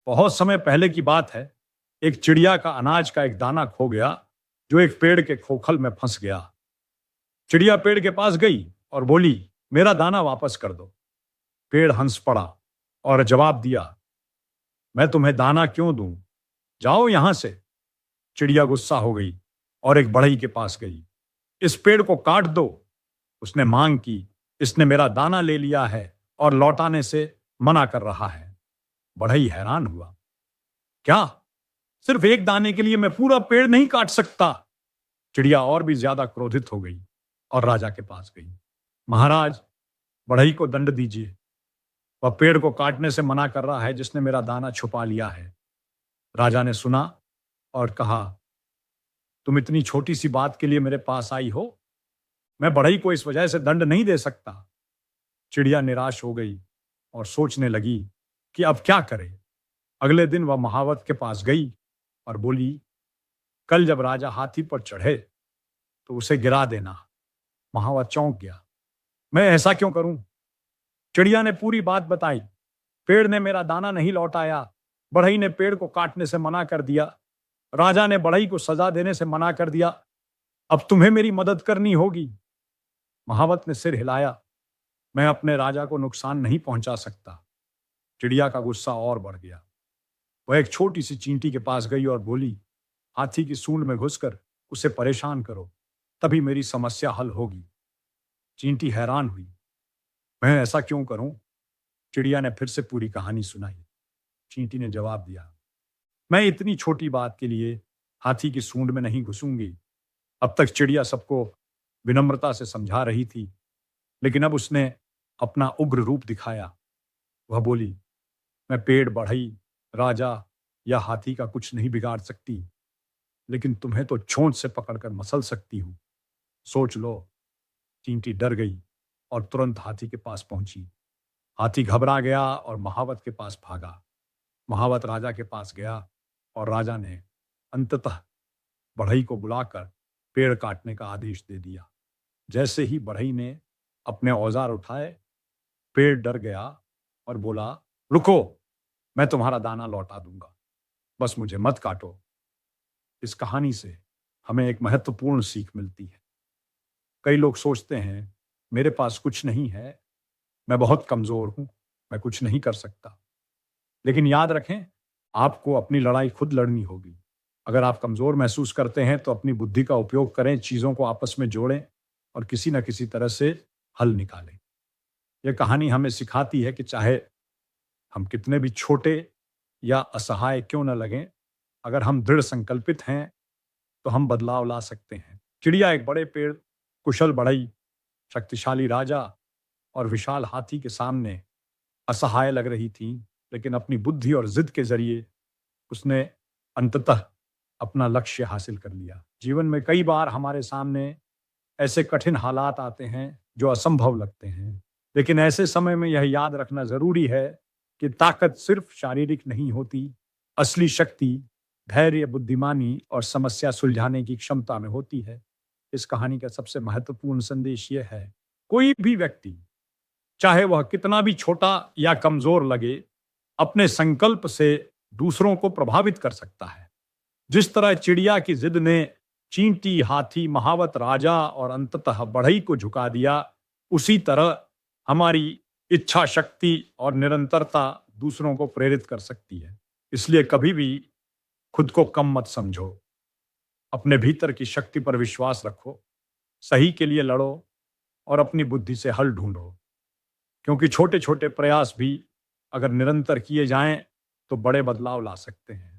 बहुत समय पहले की बात है। एक चिड़िया का अनाज का एक दाना खो गया, जो एक पेड़ के खोखल में फंस गया। चिड़िया पेड़ के पास गई और बोली, मेरा दाना वापस कर दो। पेड़ हंस पड़ा और जवाब दिया, मैं तुम्हें दाना क्यों दूं? जाओ यहां से। चिड़िया गुस्सा हो गई और एक बढ़ई के पास गई। इस पेड़ को काट दो, उसने मांग की। इसने मेरा दाना ले लिया है और लौटाने से मना कर रहा है। बढ़ई हैरान हुआ, क्या सिर्फ एक दाने के लिए मैं पूरा पेड़ नहीं काट सकता? चिड़िया और भी ज्यादा क्रोधित हो गई और राजा के पास गई। महाराज, बढ़ई को दंड दीजिए। वह पेड़ को काटने से मना कर रहा है जिसने मेरा दाना छुपा लिया है। राजा ने सुना और कहा, तुम इतनी छोटी सी बात के लिए मेरे पास आई हो? मैं बढ़ई को इस वजह से दंड नहीं दे सकता। चिड़िया निराश हो गई और सोचने लगी कि अब क्या करे। अगले दिन वह महावत के पास गई और बोली, कल जब राजा हाथी पर चढ़े तो उसे गिरा देना। महावत चौंक गया, मैं ऐसा क्यों करूं? चिड़िया ने पूरी बात बताई। पेड़ ने मेरा दाना नहीं लौटाया, बढ़ई ने पेड़ को काटने से मना कर दिया, राजा ने बढ़ई को सजा देने से मना कर दिया। अब तुम्हें मेरी मदद करनी होगी। महावत ने सिर हिलाया, मैं अपने राजा को नुकसान नहीं पहुंचा सकता। चिड़िया का गुस्सा और बढ़ गया। वह एक छोटी सी चींटी के पास गई और बोली, हाथी की सूंड में घुसकर उसे परेशान करो, तभी मेरी समस्या हल होगी। चींटी हैरान हुई, मैं ऐसा क्यों करूं? चिड़िया ने फिर से पूरी कहानी सुनाई। चींटी ने जवाब दिया, मैं इतनी छोटी बात के लिए हाथी की सूंड में नहीं घुसूंगी। अब तक चिड़िया सबको विनम्रता से समझा रही थी, लेकिन अब उसने अपना उग्र रूप दिखाया। वह बोली, मैं पेड़, बढ़ई, राजा या हाथी का कुछ नहीं बिगाड़ सकती, लेकिन तुम्हें तो छोंच से पकड़कर मसल सकती हूं। सोच लो। चींटी डर गई और तुरंत हाथी के पास पहुंची। हाथी घबरा गया और महावत के पास भागा। महावत राजा के पास गया और राजा ने अंततः बढ़ई को बुलाकर पेड़ काटने का आदेश दे दिया। जैसे ही बढ़ई ने अपने औजार उठाए, पेड़ डर गया और बोला, रुको, मैं तुम्हारा दाना लौटा दूंगा, बस मुझे मत काटो। इस कहानी से हमें एक महत्वपूर्ण सीख मिलती है। कई लोग सोचते हैं, मेरे पास कुछ नहीं है, मैं बहुत कमजोर हूं, मैं कुछ नहीं कर सकता। लेकिन याद रखें, आपको अपनी लड़ाई खुद लड़नी होगी। अगर आप कमजोर महसूस करते हैं तो अपनी बुद्धि का उपयोग करें, चीजों को आपस में जोड़ें और किसी न किसी तरह से हल निकालें। यह कहानी हमें सिखाती है कि चाहे हम कितने भी छोटे या असहाय क्यों न लगें, अगर हम दृढ़ संकल्पित हैं तो हम बदलाव ला सकते हैं। चिड़िया एक बड़े पेड़, कुशल बढ़ई, शक्तिशाली राजा और विशाल हाथी के सामने असहाय लग रही थी, लेकिन अपनी बुद्धि और जिद के जरिए उसने अंततः अपना लक्ष्य हासिल कर लिया। जीवन में कई बार हमारे सामने ऐसे कठिन हालात आते हैं जो असंभव लगते हैं, लेकिन ऐसे समय में यह याद रखना जरूरी है कि ताकत सिर्फ शारीरिक नहीं होती। असली शक्ति धैर्य, बुद्धिमानी और समस्या सुलझाने की क्षमता में होती है। इस कहानी का सबसे महत्वपूर्ण संदेश यह है, कोई भी व्यक्ति, चाहे वह कितना भी छोटा या कमजोर लगे, अपने संकल्प से दूसरों को प्रभावित कर सकता है। जिस तरह चिड़िया की जिद ने चींटी, हाथी, महावत, राजा और अंततः बढ़ई को झुका दिया, उसी तरह हमारी इच्छा शक्ति और निरंतरता दूसरों को प्रेरित कर सकती है। इसलिए कभी भी खुद को कम मत समझो। अपने भीतर की शक्ति पर विश्वास रखो, सही के लिए लड़ो और अपनी बुद्धि से हल ढूंढो। क्योंकि छोटे छोटे प्रयास भी अगर निरंतर किए जाएं तो बड़े बदलाव ला सकते हैं।